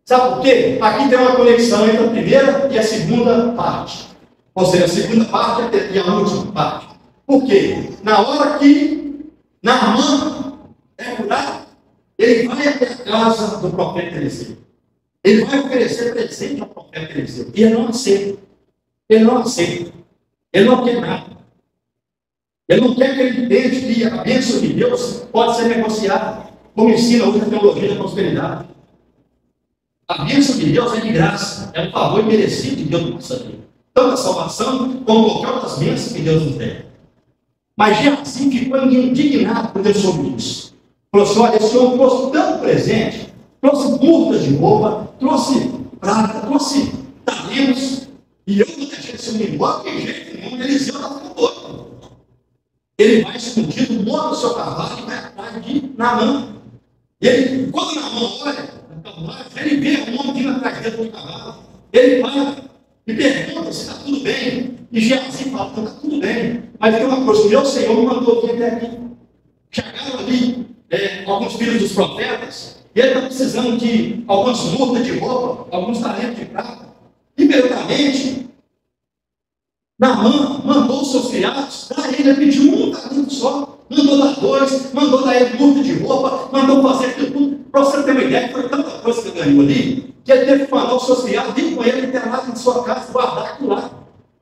Sabe por quê? Aqui tem uma conexão entre a primeira e a segunda parte. Ou seja, a segunda parte e a última parte. Por quê? Na hora que Naamã é curado, ele vai até a casa do profeta Eliseu. Ele vai oferecer presente ao profeta Eliseu. E ele não aceita. Ele não aceita. Ele não quer nada. Ele não quer que ele entenda que a bênção de Deus pode ser negociada, como ensina hoje a teologia da prosperidade. A bênção de Deus é de graça, é um favor imerecido de Deus na nossa vida. Tanto a salvação, como qualquer outras bênçãos que Deus nos dê. Mas Geazi ficou indignado por Deus sobre isso. Falou assim: olha, esse senhor trouxe tanto presente, trouxe burtas de roupa, trouxe prata, trouxe talentos, e eu não deixei esse homem embora, de jeito nenhum. Eliseu está ficando doido. Ele vai escondido, monta o seu cavalo e vai atrás de Naamã. E ele, quando Naamã olha, ele vê um homem vindo atrás dele do cavalo. Ele para e pergunta se está tudo bem. E Geazi fala: não, está tudo bem. Mas tem uma coisa: o meu Senhor me mandou vir até aqui. Chegaram ali alguns filhos dos profetas. E ele está precisando de algumas burtas de roupa, alguns talentos de prata. Imediatamente, Naamã mandou os seus criados para ele. Ele pediu um talento só. Mandou dar 2, mandou dar ele burta de roupa, mandou fazer aquilo tudo. Para você ter uma ideia, foi tanta coisa que ele ganhou ali, que ele teve que mandar os seus criados ir com ele internado em sua casa, guardar aquilo lá.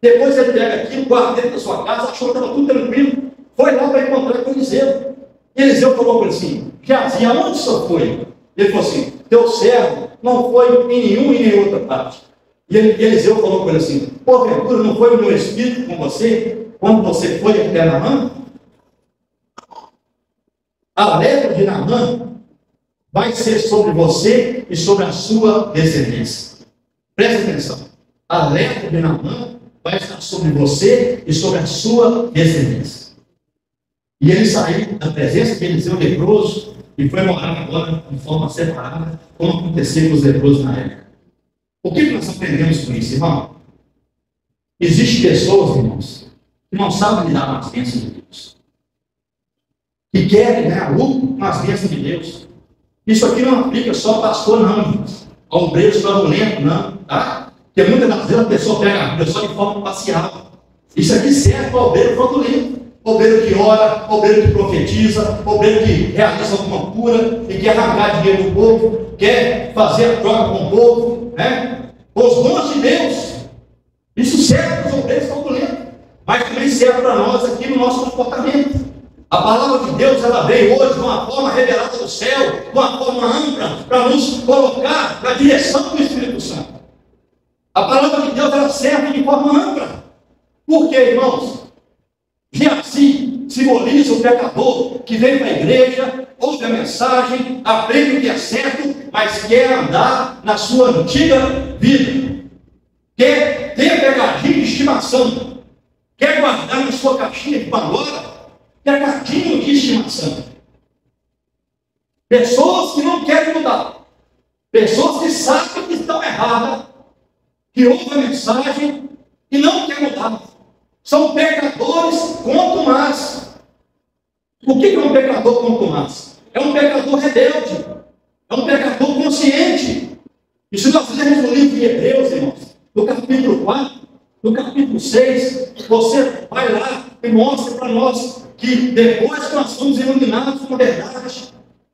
Depois ele pega aquilo, guarda dentro da sua casa, achou que estava tudo tranquilo, foi lá para encontrar com Eliseu. E Eliseu falou para ele assim: Geazi, aonde o senhor foi? Ele falou assim: teu servo não foi em nenhum e nem outra parte. E Eliseu falou para ele assim: porventura não foi o meu espírito com você, quando você foi até Naamã? A lepra de Naamã vai ser sobre você e sobre a sua descendência. Presta atenção. A lepra de Naamã vai estar sobre você e sobre a sua descendência. E ele saiu da presença de Eliseu leproso e foi morar agora de forma separada, como acontecia com os leprosos na época. O que nós aprendemos com isso, irmão? Existem pessoas, irmãos, que não sabem lidar com as bênçãos de Deus, que querem ganhar lucro com as bênçãos de Deus. Isso aqui não aplica só ao pastor, não, irmãos. Ao obreiro fraudulento, não, tá? Porque muitas das vezes a pessoa pega a pessoa de forma parcial. Isso aqui serve para o obreiro fraudulento. Obreiro que ora, obreiro que profetiza, obreiro que realiza alguma cura e quer arrancar dinheiro do povo, quer fazer a troca com o povo, né? Os dons de Deus. Isso serve para os obreiros fraudulentos, mas também serve para nós aqui no nosso comportamento. A palavra de Deus, ela veio hoje de uma forma revelada do céu, de uma forma ampla, para nos colocar na direção do Espírito Santo. A palavra de Deus, ela serve de forma ampla. Por quê, irmãos? Geazi simboliza o pecador que vem para a igreja, ouve a mensagem, aprende o que é certo, mas quer andar na sua antiga vida. Quer ter pegadinho de estimação. Quer guardar na sua caixinha de Pandora pegadinho de estimação. Pessoas que não querem mudar. Pessoas que sabem que estão erradas, que ouvem a mensagem e não querem mudar. São pecadores contumazes. O que é um pecador contumaz? É um pecador rebelde. É um pecador consciente. E se nós fizermos o livro de Hebreus, irmãos, no capítulo 4, no capítulo 6, você vai lá e mostra para nós que depois que nós somos iluminados com a verdade,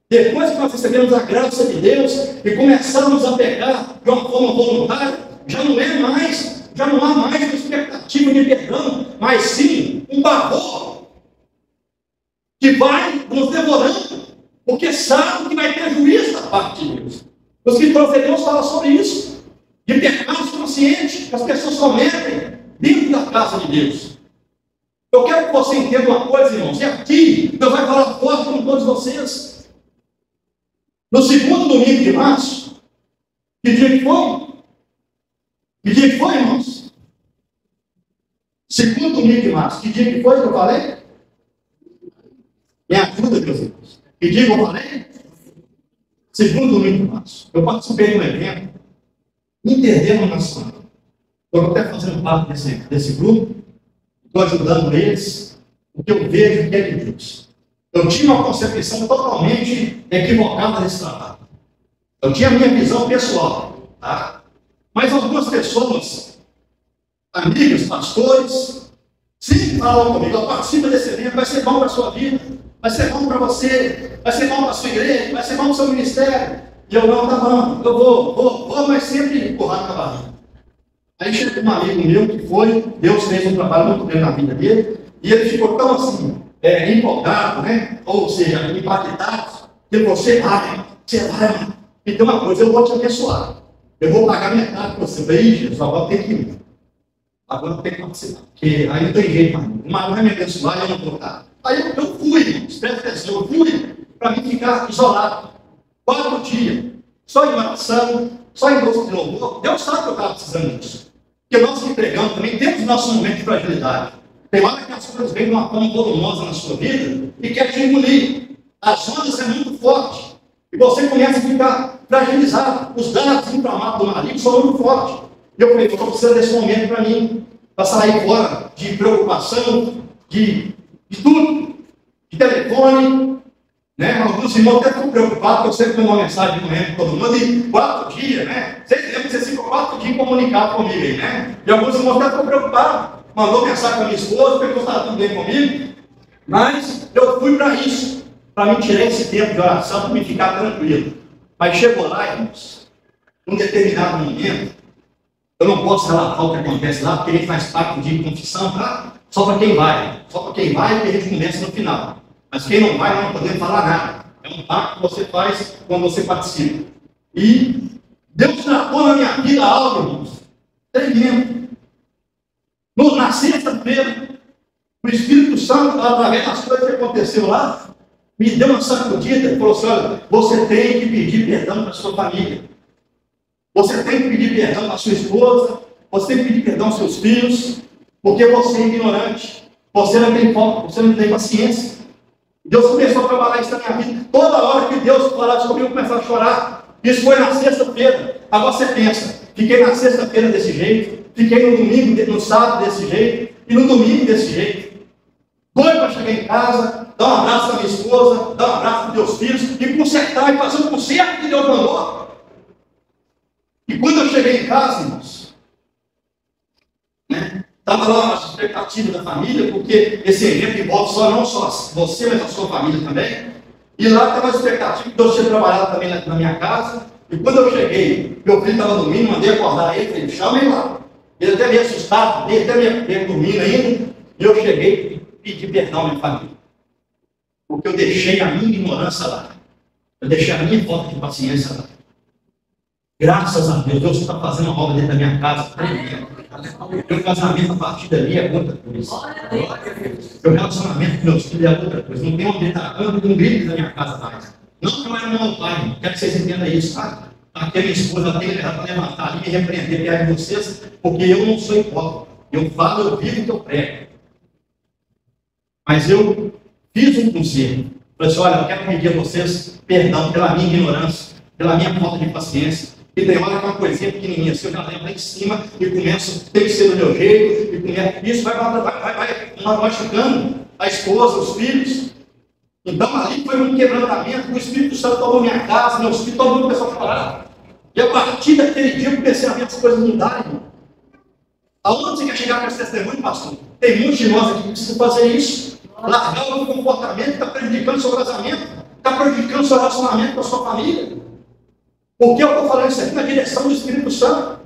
depois que nós recebemos a graça de Deus e começamos a pecar de uma forma voluntária, já não há mais uma expectativa de perdão, mas sim um pavor que vai nos devorando, porque sabe que vai ter juízo da parte de Deus. Os escritores de Deus falam sobre isso, de pecados conscientes que as pessoas cometem dentro da casa de Deus. Eu quero que você entenda uma coisa, irmãos, e aqui Deus vai falar forte com todos vocês. No segundo domingo de março, que dia que foi? Que dia que foi, irmãos? Segundo domingo de março, que dia que foi que eu falei? Me ajuda, meus irmãos. Que dia que eu falei? Segundo domingo de março. Eu participei de um evento, Interremo Nacional. Estou até fazendo parte desse grupo. Estou ajudando eles, porque eu vejo que é de Deus. Eu tinha uma concepção totalmente equivocada desse trabalho. Eu tinha a minha visão pessoal, tá? Mas algumas pessoas, amigos, pastores, sempre falam comigo: participa desse evento, vai ser bom para a sua vida. vai ser bom para você, vai ser bom para a sua igreja, vai ser bom para o seu ministério. E eu não, tá bom, eu vou, mas sempre empurrar na barriga. Aí chegou um amigo meu que foi, Deus fez um trabalho muito grande na vida dele, e ele ficou tão assim, empolgado, né? Ou seja, impactado, que você vai, mano. Me dê uma coisa, eu vou te abençoar. Eu vou pagar metade para você. Eu falei, Jesus, agora tem que ir. Agora tem que participar. Porque aí não tem jeito mais. O Maru vai me abençoar e eu não vou dar. Aí eu fui, presta atenção, eu fui para mim ficar isolado. 4 dias, só em oração, só em busca de louvor. Deus sabe que eu estava precisando disso. Porque nós que pregamos também temos nosso momento de fragilidade. Tem hora que as coisas vêm de uma forma volumosa na sua vida e quer te engolir. As ondas são muito fortes. E você começa a ficar fragilizado. Os dados inflamados do marido são muito fortes. E eu falei, eu estou precisando desse momento para mim, para sair fora de preocupação, de tudo, de telefone, né? Alguns irmãos até ficam preocupados, porque eu sempre mando uma mensagem de manhã para todo mundo, e 4 dias, né? Vocês lembram que vocês ficam 4 dias comunicados comigo aí, né? E alguns irmãos até ficam preocupados. Mandou mensagem para minha esposa, perguntou se estava tudo bem comigo. Mas eu fui para isso, para me tirar esse tempo de oração, para me ficar tranquilo. Mas chegou lá, irmãos, num determinado momento, eu não posso relatar o que acontece lá, porque a gente faz parte de confissão, tá? Só para quem vai. Só para quem vai, que a gente começa no final. Mas quem não vai, não podemos falar nada. É um pacto que você faz quando você participa. E Deus tratou na minha vida algo, irmãos, tremendo. Na sexta-feira, o Espírito Santo, através das coisas que aconteceu lá, me deu uma sacudida e falou assim: olha, você tem que pedir perdão para a sua família. Você tem que pedir perdão para a sua esposa. Você tem que pedir perdão aos seus filhos. Porque você é ignorante. Você não tem foco, você não tem paciência. Deus começou a trabalhar isso na minha vida. Toda hora que Deus falasse comigo, eu começava a chorar. Isso foi na sexta-feira. Agora você pensa, fiquei na sexta-feira desse jeito, fiquei no domingo, no sábado desse jeito, e no domingo desse jeito. Doido para chegar em casa, dar um abraço à minha esposa, dar um abraço para meus filhos, e consertar e fazer o conserto que Deus mandou. E quando eu cheguei em casa, irmãos, né? Estava lá a expectativa da família, porque esse evento envolve não só você, mas a sua família também. E lá estava a expectativa que Deus tinha trabalhado também na minha casa. E quando eu cheguei, meu filho estava dormindo, mandei acordar ele, falei, chama ele lá. Ele até me assustado, ele até me dormindo ainda. E eu cheguei e pedi perdão à minha família. Porque eu deixei a minha ignorância lá. Eu deixei a minha falta de paciência lá. Graças a Deus, Deus está fazendo uma obra dentro da minha casa. Meu casamento a partir dali é outra coisa. Meu relacionamento com meus filhos é outra coisa. Não tem um grito da minha casa mais. Não que eu era meu pai, não quero que vocês entendam isso, tá? Aqui a minha esposa tem que levantar ali e me repreender perto de vocês, porque eu não sou hipócrita. Eu falo, eu vivo o que eu prego. Mas eu fiz um conselho. Falei assim: olha, eu quero pedir a vocês perdão pela minha ignorância, pela minha falta de paciência. E tem hora que é uma coisinha pequenininha, se eu já levo lá em cima e começo, tem que ser do meu jeito, e começo, isso vai machucando a esposa, os filhos. Então ali foi um quebrantamento, o Espírito Santo tomou minha casa, meus filhos, todo mundo começou a chorar. E a partir daquele dia eu comecei a ver as coisas mudarem. Aonde você quer chegar com esse testemunho, pastor? Tem muitos de nós aqui que precisam fazer isso. Largar o comportamento que está prejudicando o seu casamento, está prejudicando o seu relacionamento com a sua família. Porque eu estou falando isso aqui na direção do Espírito Santo.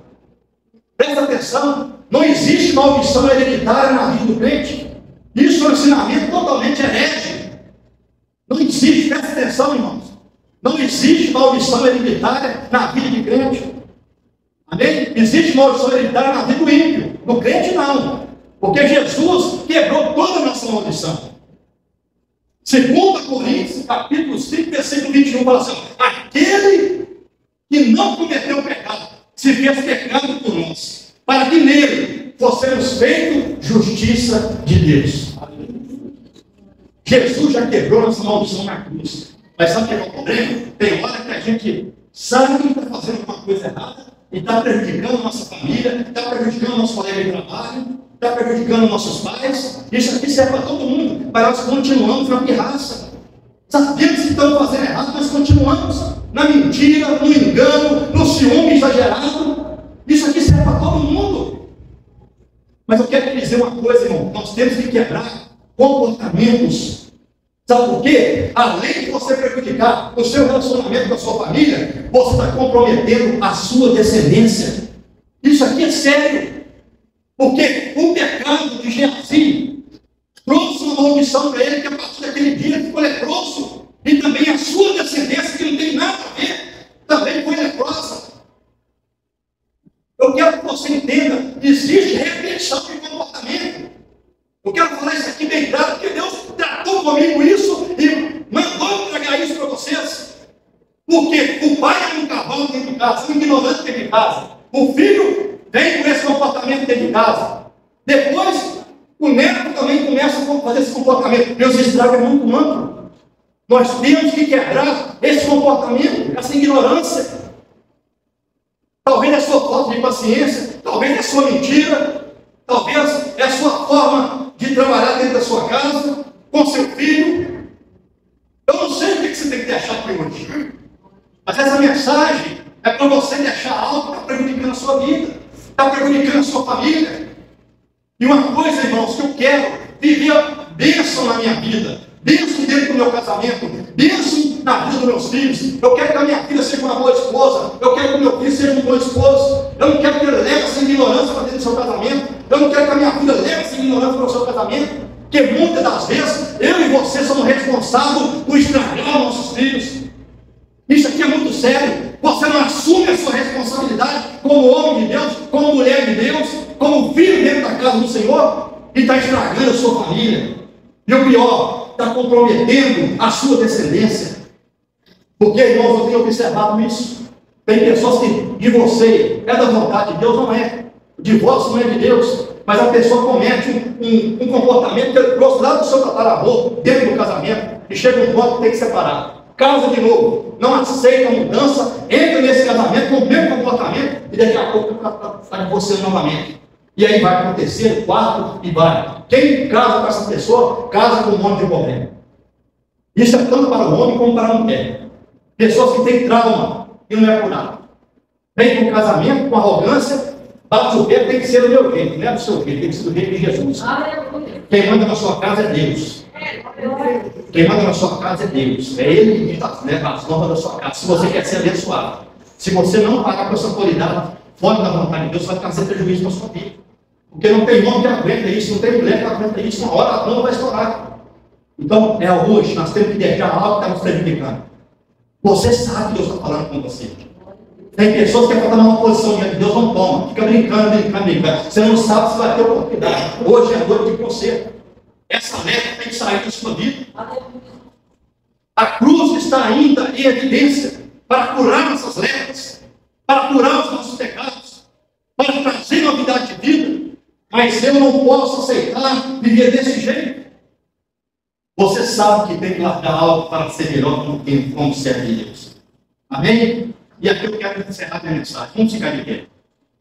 Presta atenção, não existe maldição hereditária na vida do crente. Isso é um ensinamento totalmente herege. Não existe, presta atenção, irmãos. Não existe maldição hereditária na vida de crente. Amém? Existe maldição hereditária na vida do ímpio. No crente não. Porque Jesus quebrou toda a nossa maldição. 2 Coríntios, capítulo 5, versículo 21, fala assim: aquele que não cometeu pecado, se fez pecado por nós, para que nele fossemos feitos justiça de Deus. Jesus já quebrou nossa maldição na cruz. Mas sabe o que é o problema? Tem hora que a gente sabe que está fazendo uma coisa errada e está prejudicando a nossa família, está prejudicando o nosso colega de trabalho, está prejudicando nossos pais. Isso aqui serve para todo mundo, mas nós continuamos na pirraça. Sabemos que estamos fazendo errado, mas continuamos na mentira, no engano, no ciúme exagerado. Isso aqui serve para todo mundo. Mas eu quero te dizer uma coisa, irmão: nós temos que quebrar comportamentos Sabe por quê? Além de você prejudicar o seu relacionamento com a sua família, você está comprometendo a sua descendência. Isso aqui é sério. Porque o pecado de Geazi trouxe uma maldição para ele, que a partir daquele dia ficou leproso. E também a sua descendência, que não tem nada a ver, também foi leprosa. Eu quero que você entenda, existe repressão de comportamento. Eu quero falar isso aqui bem claro, porque Deus tratou comigo isso e mandou entregar isso para vocês. Porque o pai é um cavalo dentro de casa, um ignorante dentro de casa. O filho vem com esse comportamento dentro de casa. Depois, o neto também começa a fazer esse comportamento. Deus estraga muito amplo. Nós temos que quebrar esse comportamento, essa ignorância. Talvez é a sua falta de paciência, talvez é a sua mentira, talvez é a sua forma de trabalhar dentro da sua casa, com seu filho. Eu não sei o que você tem que deixar aqui hoje, mas essa mensagem é para você deixar algo que está prejudicando a sua vida, está prejudicando a sua família. E uma coisa, irmãos, que eu quero viver bênção na minha vida, bênção dentro do meu casamento, bênção na vida dos meus filhos. Eu quero que a minha filha seja uma boa esposa, eu quero que o meu filho seja um bom esposo. Eu não quero que ele leve essa ignorância para dentro do seu casamento, eu não quero que a minha filha leve essa ignorância para o seu casamento, porque muitas das vezes eu e você somos responsáveis por estragar nossos filhos. Isso aqui é muito sério. Você não assume a sua responsabilidade como homem de Deus, como mulher de Deus, como filho dentro da casa do Senhor, e está estragando a sua família. E o pior, está comprometendo a sua descendência. Porque, irmãos, eu tenho observado isso. Tem pessoas que de você é da vontade de Deus, não é. O divórcio não é de Deus, mas a pessoa comete um comportamento que ele trouxe lá do seu tataravô, dentro do casamento, e chega um ponto que tem que separar. Casa de novo, não aceita a mudança, entra nesse casamento com o mesmo comportamento, e daqui a pouco está com você novamente. E aí vai acontecer o quarto e vai. Quem casa com essa pessoa, casa com um monte de problema. Isso é tanto para o homem como para a mulher. Pessoas que têm trauma e não é curado. Vem com casamento, com arrogância, bate o pé, tem que ser do meu jeito, não é do seu jeito, tem que ser do jeito de Jesus. Quem manda na sua casa é Deus. Quem manda na sua casa é Deus. É Ele que diz as normas da sua casa. Se você quer ser abençoado, se você não pagar com essa autoridade fora da vontade de Deus, vai trazer prejuízo para a sua vida. Porque não tem homem que aguenta isso, não tem mulher que aguenta isso, uma hora a bomba vai estourar. Então, é hoje, nós temos que deixar algo que está nos prejudicando. Você sabe que Deus está falando com você. Tem pessoas que querem tomar uma posição diante de Deus, não toma. Fica brincando. Você não sabe se vai ter oportunidade. Hoje é noite de conserto. Essa lepra tem que sair da sua vida. A cruz está ainda em evidência para curar nossas lepras, para curar os nossos pecados, para trazer novidade de vida. Mas eu não posso aceitar viver desse jeito. Você sabe que tem que largar algo para ser melhor como serve de Deus. Amém? E aqui eu quero encerrar minha mensagem. Vamos ficar de pé.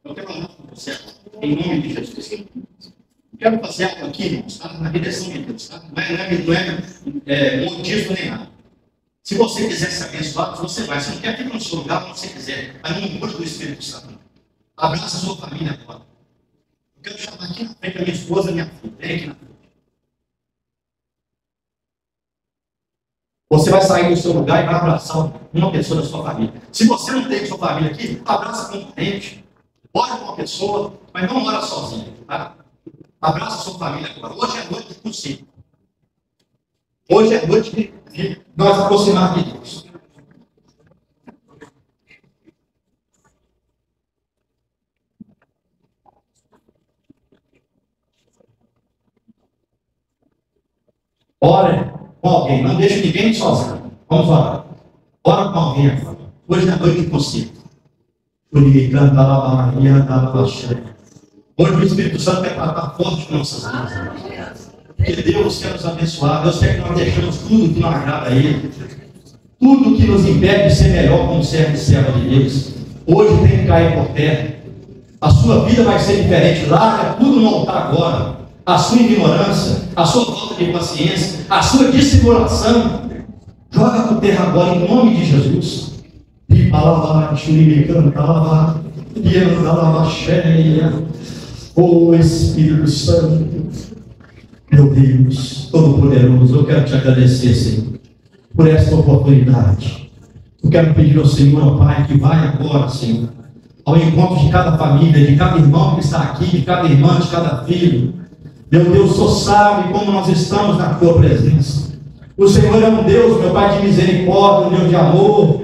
Eu quero falar com você em nome de Jesus. Eu quero fazer algo aqui, irmãos, na direção de Deus. Tá? Não é modismo nem nada. Se você quiser ser abençoado, você vai. Você não quer ficar no seu lugar quando você quiser. Mas no nome do Espírito Santo. Abraça a sua família agora. Eu quero chamar aqui na frente a minha esposa e a minha filha. Vem aqui na frente. Você vai sair do seu lugar e vai abraçar uma pessoa da sua família. Se você não tem sua família aqui, abraça com um parente. Ora com uma pessoa, mas não ora sozinho. Tá? Abraça a sua família agora. Hoje é noite de conselho. Hoje é noite de nós aproximar de Deus. Ora com alguém, não deixe ninguém sozinho. Vamos orar. Ora com alguém agora. Hoje é noite de conselho. Hoje o Espírito Santo quer tratar forte com nossas vidas. Porque Deus quer nos abençoar. Deus quer que nós deixemos tudo que não agrada a Ele. Tudo que nos impede de ser melhor como servo e serva de Deus. Hoje tem que cair por terra. A sua vida vai ser diferente. Larga tudo no altar agora. A sua ignorância, a sua falta de paciência, a sua dissimulação. Joga por terra agora em nome de Jesus. E palavra, oh Espírito Santo, meu Deus, todo poder. Todo-Poderoso, eu quero te agradecer, Senhor, por esta oportunidade. Eu quero pedir ao Senhor, ó Pai, que vai agora, Senhor, ao encontro de cada família, de cada irmão que está aqui, de cada irmã, de cada filho. Meu Deus, o Senhor sabe como nós estamos na Tua presença. O Senhor é um Deus, meu Pai, de misericórdia, um Deus de amor.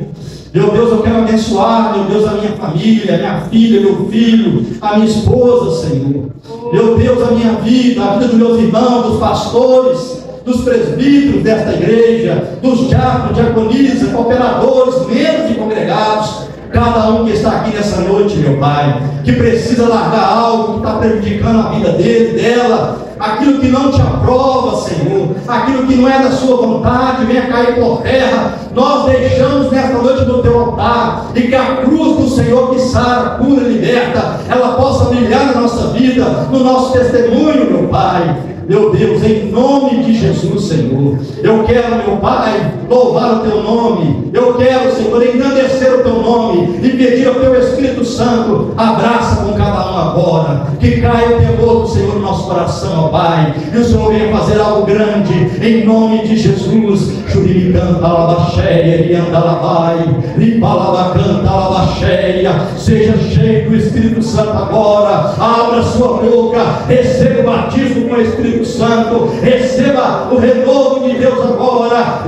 Meu Deus, eu quero abençoar, meu Deus, a minha família, a minha filha, meu filho, a minha esposa, Senhor. Meu Deus, a minha vida, a vida dos meus irmãos, dos pastores, dos presbíteros desta igreja, dos diáconos, diaconisas, cooperadores, membros e congregados. Cada um que está aqui nessa noite, meu Pai, que precisa largar algo que está prejudicando a vida dele, dela, aquilo que não te aprova, Senhor, aquilo que não é da sua vontade, venha cair por terra. Nós deixamos nesta noite no teu altar, e que a cruz do Senhor que sara, cura e liberta, ela possa brilhar na nossa vida, no nosso testemunho, meu Pai. Meu Deus, em nome de Jesus, Senhor, eu quero, meu Pai, louvar o Teu nome. Eu quero, Senhor, engrandecer o Teu nome e pedir ao Teu Espírito Santo, abraça com cada um agora, que caia o temor do Senhor no nosso coração, ó Pai, e o Senhor venha fazer algo grande, em nome de Jesus. Churicanta alabaxéia, riandalabai, ripalabacanta alabaxéia. Seja cheio do Espírito Santo agora, abra sua boca, receba o batismo com o Espírito Santo, receba o renovo de Deus agora.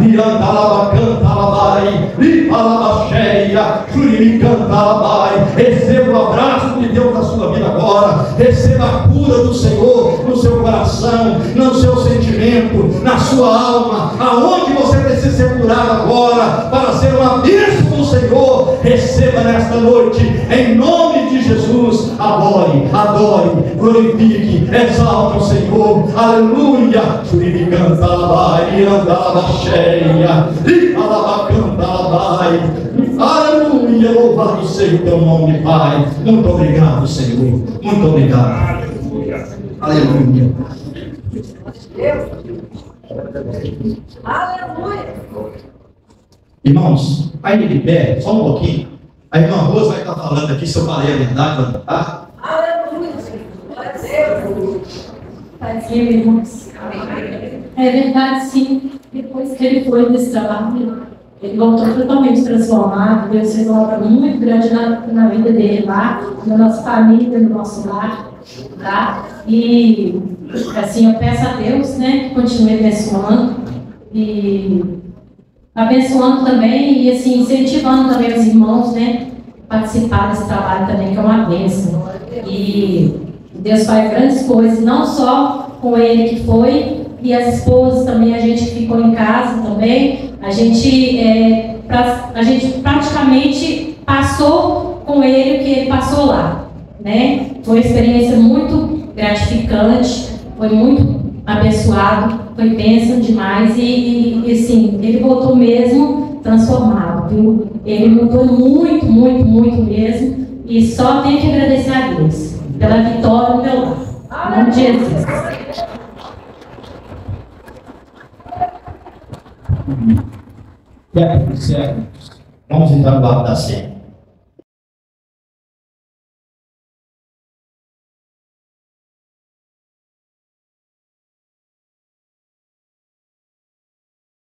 Receba o abraço de Deus na sua vida agora. Receba a cura do Senhor no seu coração, no seu sentimento, na sua alma, aonde você precisa ser curado agora para ser uma bênção do Senhor. Receba nesta noite, em nome de Jesus. Adore, adore, glorifique, exalte o Senhor. Aleluia. Aleluia. Louvado seja o teu nome, Pai. Muito obrigado, Senhor. Muito obrigado. Aleluia. Aleluia. Irmãos, ainda de pé, só um pouquinho. A irmã Rosa vai estar falando aqui se eu falei a verdade, tá? Aleluia. Glória a Deus. Tadinha, irmãos. É verdade, sim. Depois que ele foi desse trabalho, ele voltou totalmente transformado. Deus fez uma obra muito grande na vida dele lá, na nossa família, no nosso lar, tá? E, assim, eu peço a Deus, né, que continue abençoando e abençoando também e, assim, incentivando também os irmãos, né, a participar desse trabalho também, que é uma bênção. E Deus faz grandes coisas, não só com ele que foi, e as esposas também, a gente que ficou em casa também, a gente praticamente passou com ele o que ele passou lá, né? Foi uma experiência muito gratificante, foi muito abençoado, foi bênção demais e assim, ele voltou mesmo transformado, viu? Ele mudou muito, muito, muito mesmo, e só tenho que agradecer a Deus pela vitória no meu lar. Em nome de Jesus. Certo? Vamos então guardar sempre.